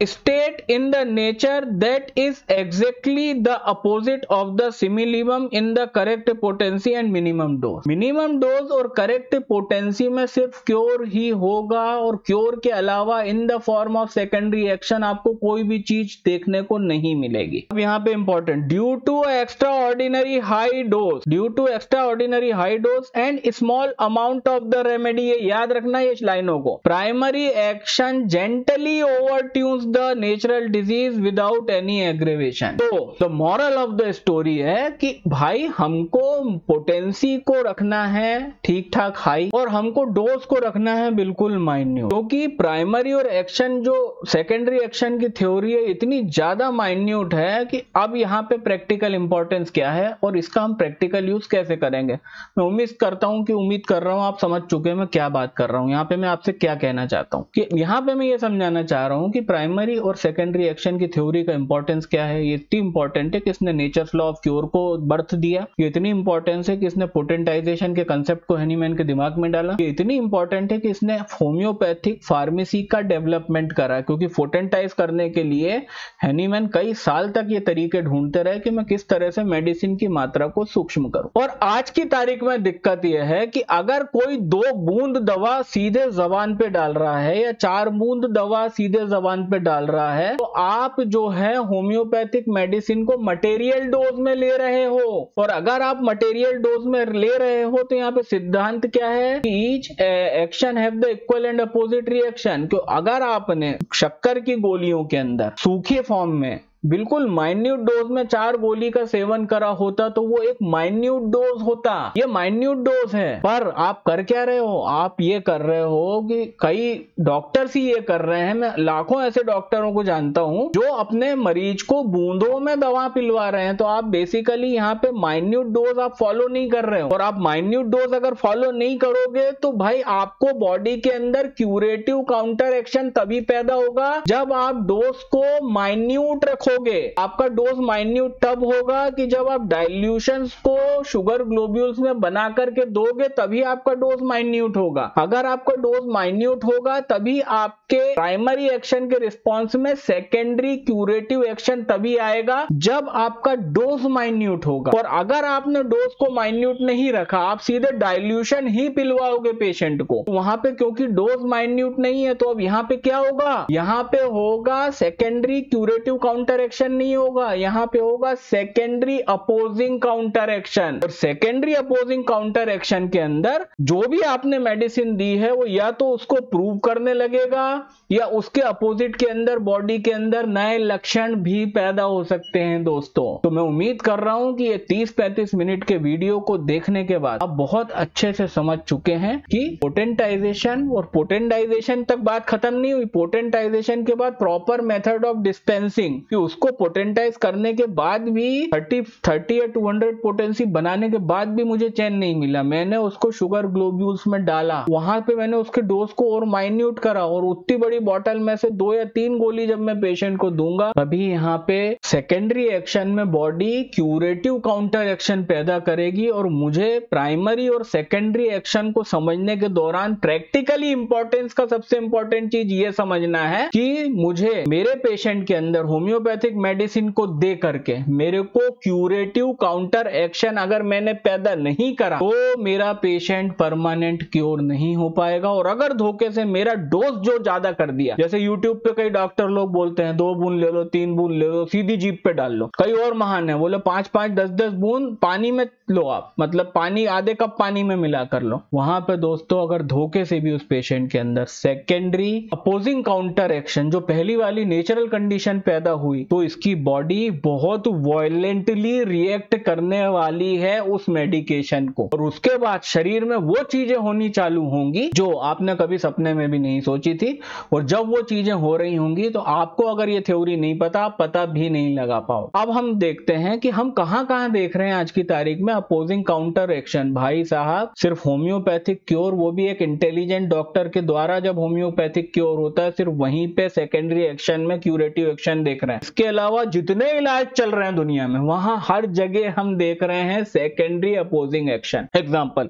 S1: state in the nature that is exactly the opposite of the simillimum in the correct potency and minimum dose। Minimum dose और करेक्ट पोटेंसी में सिर्फ cure ही होगा और cure के अलावा इन the form of secondary action आपको कोई भी चीज देखने को नहीं मिलेगी। अब यहाँ पे important, due to extraordinary high dose, due to extraordinary high dose and small amount of the remedy, ये याद रखना ये लाइनों को। Primary action gently overtunes the natural disease without any aggravation. तो the moral of the story है कि भाई हमको पोटेंसी को रखना है ठीक ठाक हाई और हमको डोज को रखना है बिल्कुल माइन्यूट, क्योंकि प्राइमरी और एक्शन जो सेकेंडरी एक्शन की थ्योरी है इतनी ज्यादा माइन्यूट है कि अब यहाँ पे प्रैक्टिकल इंपॉर्टेंस क्या है और इसका हम प्रैक्टिकल यूज कैसे करेंगे। मैं उम्मीद कर रहा हूँ आप समझ चुके हैं मैं क्या बात कर रहा हूँ। यहाँ पे मैं आपसे क्या कहना चाहता हूँ कि यहाँ पे मैं ये समझाना चाह रहा हूँ कि प्राइमरी और सेकेंडरी एक्शन की थ्योरी का इंपॉर्टेंस क्या है। ये इतनी इंपॉर्टेंट है कि इसने नेचर्स लॉ ऑफ क्योर को बर्थ दिया, ये इतनी इंपॉर्टेंस है कि इसने पोटेंटाइजेशन के कंसेप्ट को हेनीमैन के दिमाग में डाला, ये इतनी इंपॉर्टेंट है कि इसने होम्योपैथिक फार्मेसी का डेवलपमेंट करा, क्योंकि पोटेंटाइज करने के लिए हेनीमैन कई साल तक ये तरीके ढूंढते रहे कि मैं किस तरह से मेडिसिन की मात्रा को सूक्ष्म करूं। और आज की तारीख में दिक्कत यह है कि अगर कोई 2 बूंद दवा सीधे जबान पे डाल रहा है या 4 बूंद दवा सीधे जबान पे डाल रहा है तो आप जो है होम्योपैथिक मेडिसिन को मटेरियल डोज में ले रहे हो। और अगर आप मटेरियल डोज में ले रहे हो तो यहाँ पे सिद्धांत क्या है कि each action have the equal and opposite reaction. क्यों, अगर आपने शक्कर की गोलियों के अंदर सूखे फॉर्म में बिल्कुल माइन्यूट डोज में 4 गोली का सेवन करा होता तो वो एक माइन्यूट डोज होता। ये माइन्यूट डोज है, पर आप कर क्या रहे हो, आप ये कर रहे हो कि कई डॉक्टर्स ही ये कर रहे हैं। मैं लाखों ऐसे डॉक्टरों को जानता हूं जो अपने मरीज को बूंदों में दवा पिलवा रहे हैं। तो आप बेसिकली यहाँ पे माइन्यूट डोज आप फॉलो नहीं कर रहे हो। और आप माइन्यूट डोज अगर फॉलो नहीं करोगे तो भाई आपको बॉडी के अंदर क्यूरेटिव काउंटर एक्शन तभी पैदा होगा जब आप डोज को माइन्यूट रखो। आपका डोज माइन्यूट तब होगा कि जब आप डाइल्यूशंस को शुगर ग्लोब्यूल्स में बना करके दोगे, तभी आपका डोज माइन्यूट होगा। अगर आपका डोज माइन्यूट होगा तभी आपके प्राइमरी एक्शन के रिस्पॉन्स में सेकेंडरी क्यूरेटिव एक्शन तभी आएगा जब आपका डोज माइन्यूट होगा। और अगर आपने डोज को माइन्यूट नहीं रखा, आप सीधे डाइल्यूशन ही पिलवाओगे पेशेंट को, वहां पे क्योंकि डोज माइन्यूट नहीं है तो अब यहाँ पे क्या होगा, यहाँ पे होगा सेकेंडरी क्यूरेटिव काउंटर एक्शन नहीं होगा, यहाँ पे होगा सेकेंडरी अपोजिंग काउंटर एक्शन। और सेकेंडरी अपोजिंग काउंटर एक्शन के अंदर जो भी आपने मेडिसिन दी है वो या तो उसको प्रूव करने लगेगा या उसके अपोजिट के अंदर बॉडी के अंदर नए लक्षण भी पैदा हो सकते हैं दोस्तों। तो मैं उम्मीद कर रहा हूं कि ये 30-35 मिनट के वीडियो को देखने के बाद आप बहुत अच्छे से समझ चुके हैं कि पोटेंटाइजेशन, और पोटेंटाइजेशन तक बात खत्म नहीं हुई, पोटेंटाइजेशन के बाद प्रॉपर मेथड ऑफ डिस्पेंसिंग, कि उसको पोटेंटाइज करने के बाद भी 30 या 200 पोटेंसी बनाने के बाद भी मुझे चैन नहीं मिला। मैंने उसको शुगर ग्लोब्यूल्स में डाला, वहां पे मैंने उसके डोज को और माइन्यूट करा और उतनी बड़ी बॉटल में से 2 या 3 गोली जब मैं पेशेंट को दूंगा तभी यहाँ पे सेकेंडरी एक्शन में बॉडी क्यूरेटिव काउंटर एक्शन पैदा करेगी। और मुझे प्राइमरी और सेकेंडरी एक्शन को समझने के दौरान प्रैक्टिकली इंपॉर्टेंस का सबसे इंपॉर्टेंट चीज ये समझना है कि मुझे मेरे पेशेंट के अंदर होम्योपैथिक मेडिसिन को दे करके मेरे को क्यूरेटिव काउंटर एक्शन अगर मैंने पैदा नहीं करा तो मेरा पेशेंट परमानेंट क्योर नहीं हो पाएगा। और अगर धोखे से मेरा डोज जो ज्यादा कर दिया, जैसे यूट्यूब पे कई डॉक्टर लोग बोलते हैं 2 बूंद ले लो, 3 बूंद ले लो, सीधी जीभ पे डाल लो। कई और महान है, बोले 5-5, 10-10 बूंद पानी में लो आप, मतलब पानी आधे कप पानी में मिला कर लो। वहां पे दोस्तों अगर धोखे से भी उस पेशेंट के अंदर सेकेंडरी अपोजिंग काउंटर एक्शन जो पहली वाली नेचुरल कंडीशन पैदा हुई तो इसकी बॉडी बहुत वायलेंटली रिएक्ट करने वाली है उस मेडिकेशन को। और उसके बाद शरीर में वो चीजें होनी चालू होंगी जो आपने कभी सपने में भी नहीं सोची थी। और जब वो चीजें हो रही होंगी तो आपको अगर ये थ्योरी नहीं पता, पता भी नहीं लगा पाओ। अब हम देखते हैं कि हम कहां देख रहे हैं आज की तारीख में अपोजिंग काउंटर एक्शन। भाई साहब सिर्फ होम्योपैथिक क्योर, वो भी एक इंटेलिजेंट डॉक्टर के द्वारा जब होम्योपैथिक क्योर होता है सिर्फ वहीं पे सेकेंडरी एक्शन में क्यूरेटिव एक्शन देख रहे हैं। इसके अलावा जितने इलाज चल रहे हैं दुनिया में, वहां हर जगह हम देख रहे हैं सेकेंडरी अपोजिंग एक्शन। एग्जाम्पल,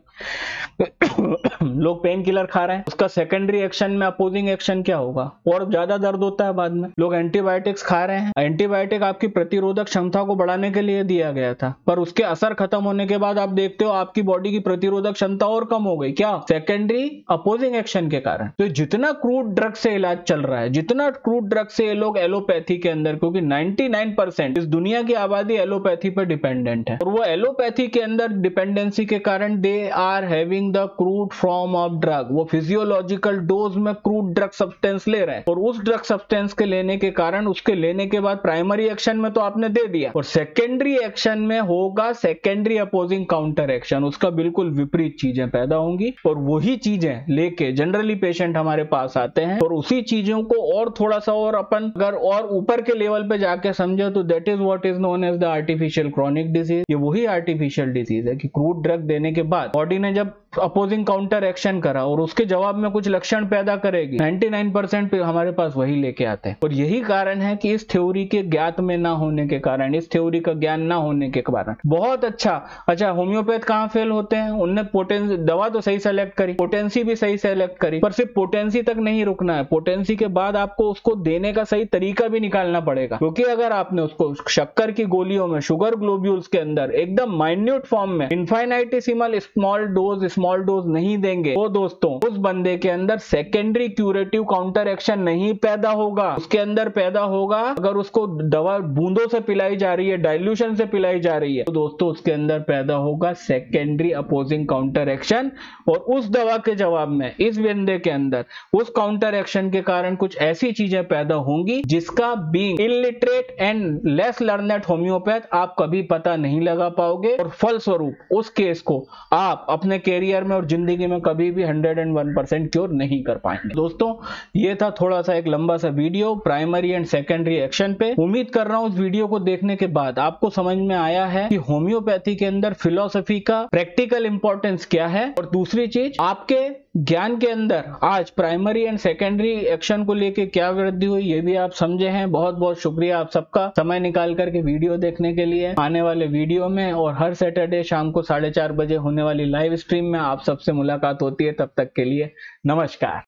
S1: लोग पेन किलर खा रहे हैं, उसका सेकेंडरी एक्शन में अपोजिंग एक्शन क्या होगा? और ज्यादा दर्द होता है बाद में। लोग एंटीबायोटिक्स खा रहे हैं, एंटीबायोटिक आपकी प्रतिरोधक क्षमता को बढ़ाने के लिए दिया गया था, पर उसके असर खत्म होने के बाद आप देखते हो आपकी बॉडी की प्रतिरोधक क्षमता और कम हो गई। क्या? सेकेंडरी अपोजिंग एक्शन के कारण। तो जितना क्रूड ड्रग से इलाज चल रहा है, जितना क्रूड ड्रग से ये लोग एलोपैथी के अंदर, क्योंकि 99% इस दुनिया की आबादी एलोपैथी पर डिपेंडेंट है, और वो एलोपैथी के अंदर डिपेंडेंसी के कारण they are having the crude form of drug. वो फिजियोलॉजिकल डोज में क्रूड ड्रग सब्सटेंस ले रहे हैं, और उस ड्रग सब्सटेंस के लेने के कारण, उसके लेने के बाद प्राइमरी एक्शन में तो आपने दे दिया, और सेकेंडरी एक्शन में होगा सेकेंडरी अपोजिंग काउंटर एक्शन। उसका बिल्कुल विपरीत चीजें पैदा होंगी, और वही चीजें लेके जनरली पेशेंट हमारे पास आते हैं, और उसी चीजों को और थोड़ा सा और अपन अगर और ऊपर के लेवल पे जाके समझे तो that is what is known as the artificial chronic disease. ये वही आर्टिफिशियल डिजीज है कि क्रूड ड्रग देने के बाद बॉडी ने जब अपोजिंग काउंटर एक्शन करा और उसके जवाब में कुछ लक्षण पैदा करेगी, 99% हमारे पास वही लेके आते हैं। और यही कारण है कि इस थ्योरी के ज्ञात में ना होने के कारण, इस थ्योरी का ज्ञान ना होने के कारण बहुत अच्छा होम्योपैथ कहां फेल होते हैं? उनने पोटेंसी दवा तो सही सेलेक्ट करी, पोटेंसी भी सही सेलेक्ट करी, पर सिर्फ पोटेंसी तक नहीं रुकना है। पोटेंसी के बाद आपको उसको देने का सही तरीका भी निकालना पड़ेगा, क्योंकि अगर आपने उसको शक्कर की गोलियों में, शुगर ग्लोब्यूल्स के अंदर एकदम माइन्यूट फॉर्म में इनफाइनाइटिसिमल स्मॉल डोज नहीं देंगे, तो दोस्तों उस बंदे के अंदर सेकेंडरी क्यूरेटिव काउंटर एक्शन नहीं पैदा होगा। उसके अंदर पैदा होगा, अगर उसको दवा बूंदों से पिलाई जा रही है, डाइल्यूशन से पिलाई जा रही है, तो दोस्तों उसके अंदर पैदा होगा सेकेंडरी अपोजिंग काउंटर एक्शन। और उस दवा के जवाब में इस बंदे के अंदर उस काउंटर एक्शन के कारण कुछ ऐसी चीजें पैदा होंगी जिसका being illiterate and less learned homeopath आप कभी पता नहीं लगा पाओगे, और फलस्वरूप उस केस को आप अपने कैरियर में और जिंदगी में कभी भी 101% क्योर नहीं कर पाएंगे। दोस्तों ये था थोड़ा सा एक लंबा सा video primary and secondary action पे। उम्मीद कर रहा हूं उस वीडियो को देखने के बाद आपको समझ में आया है कि होम्योपैथी के अंदर फिलॉसफी का प्रैक्टिकल इंपॉर्टेंस क्या है, और दूसरी चीज आपके ज्ञान के अंदर आज प्राइमरी एंड सेकेंडरी एक्शन को लेके क्या वृद्धि हुई, ये भी आप समझे हैं। बहुत बहुत शुक्रिया आप सबका समय निकाल करके वीडियो देखने के लिए। आने वाले वीडियो में और हर सैटरडे शाम को 4:30 बजे होने वाली लाइव स्ट्रीम में आप सबसे मुलाकात होती है। तब तक के लिए नमस्कार।